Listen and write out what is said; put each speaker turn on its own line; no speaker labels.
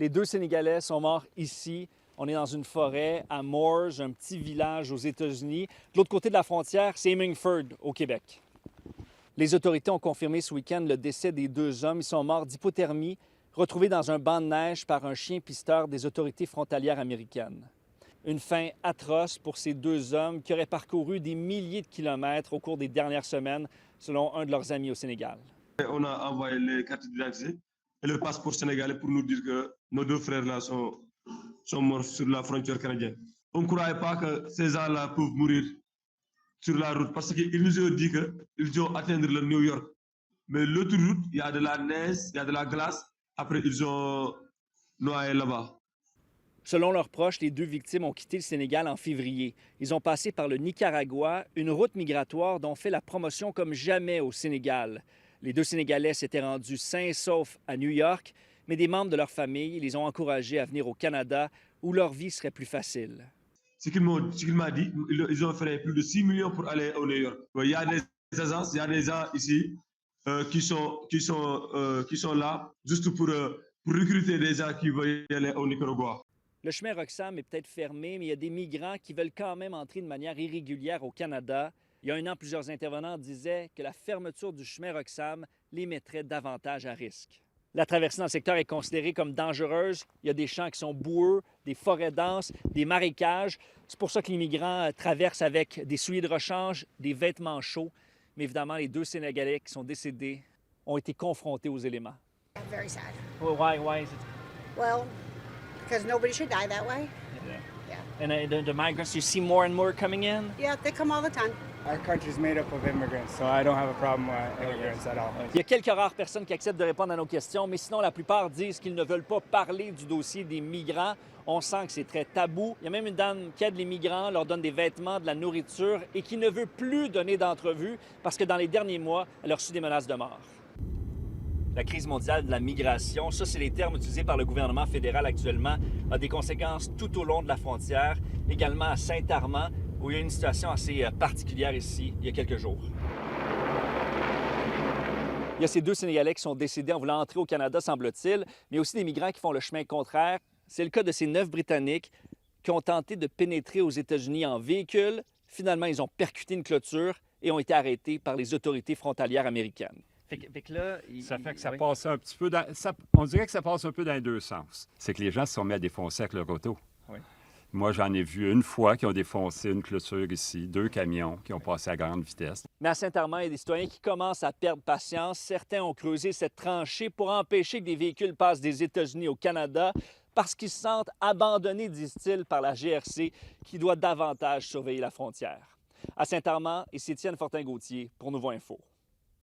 Les 2 Sénégalais sont morts ici. On est dans une forêt à Moores, un petit village aux États-Unis. De l'autre côté de la frontière, c'est Hemingford, au Québec. Les autorités ont confirmé ce week-end le décès des 2 hommes. Ils sont morts d'hypothermie, retrouvés dans un banc de neige par un chien pisteur des autorités frontalières américaines. Une fin atroce pour ces 2 hommes qui auraient parcouru des milliers de kilomètres au cours des dernières semaines, selon un de leurs amis au Sénégal.
On a envoyé les cartes d'identité et le passeport sénégalais pour nous dire que nos 2 frères-là sont morts sur la frontière canadienne. On ne croyait pas que ces gens-là peuvent mourir sur la route parce qu'ils nous ont dit qu'ils ont atteindre le New York. Mais l'autre route, il y a de la neige, il y a de la glace. Après, ils ont noyé là-bas.
Selon leurs proches, les 2 victimes ont quitté le Sénégal en février. Ils ont passé par le Nicaragua, une route migratoire dont fait la promotion comme jamais au Sénégal. Les 2 Sénégalais s'étaient rendus sains et saufs à New York, mais des membres de leur famille les ont encouragés à venir au Canada où leur vie serait plus facile.
Ce qu'il m'a dit, ils ont fait plus de 6 millions pour aller au New York. Il y a des agences, il y a des gens ici qui sont là juste pour recruter des gens qui veulent aller au Nicaragua.
Le chemin Roxham est peut-être fermé, mais il y a des migrants qui veulent quand même entrer de manière irrégulière au Canada. Il y a 1 an, plusieurs intervenants disaient que la fermeture du chemin Roxham les mettrait davantage à risque. La traversée dans le secteur est considérée comme dangereuse. Il y a des champs qui sont boueux, des forêts denses, des marécages. C'est pour ça que les migrants traversent avec des souliers de rechange, des vêtements chauds. Mais évidemment, les 2 Sénégalais qui sont décédés ont été confrontés aux éléments.
Very sad.
Well, why is it?
Well, because nobody should die that way.
And the migrants, you see more and more coming in?
Yeah, they come all the time.
Our country's made up of immigrants, so I don't have a problem with immigrants at all.
Il y a quelques rares personnes qui acceptent de répondre à nos questions, mais sinon, la plupart disent qu'ils ne veulent pas parler du dossier des migrants. On sent que c'est très tabou. Il y a même une dame qui aide les migrants, leur donne des vêtements, de la nourriture et qui ne veut plus donner d'entrevue parce que dans les derniers mois, elle a reçu des menaces de mort. La crise mondiale de la migration, ça, c'est les termes utilisés par le gouvernement fédéral actuellement, a des conséquences tout au long de la frontière, également à Saint-Armand, où il y a une situation assez particulière ici, il y a quelques jours. Il y a ces 2 Sénégalais qui sont décédés en voulant entrer au Canada, semble-t-il, mais aussi des migrants qui font le chemin contraire. C'est le cas de ces 9 Britanniques qui ont tenté de pénétrer aux États-Unis en véhicule. Finalement, ils ont percuté une clôture et ont été arrêtés par les autorités frontalières américaines.
Ça fait que ça passe un petit peu on dirait que ça passe un peu dans les 2 sens. C'est que les gens se sont mis à défoncer avec leur auto.
Oui.
Moi, j'en ai vu une fois qui ont défoncé une clôture ici, 2 camions qui ont passé à grande vitesse.
Mais à Saint-Armand, il y a des citoyens qui commencent à perdre patience. Certains ont creusé cette tranchée pour empêcher que des véhicules passent des États-Unis au Canada parce qu'ils se sentent abandonnés, disent-ils, par la GRC qui doit davantage surveiller la frontière. À Saint-Armand, ici Étienne Fortin-Gauthier pour Nouveau Info.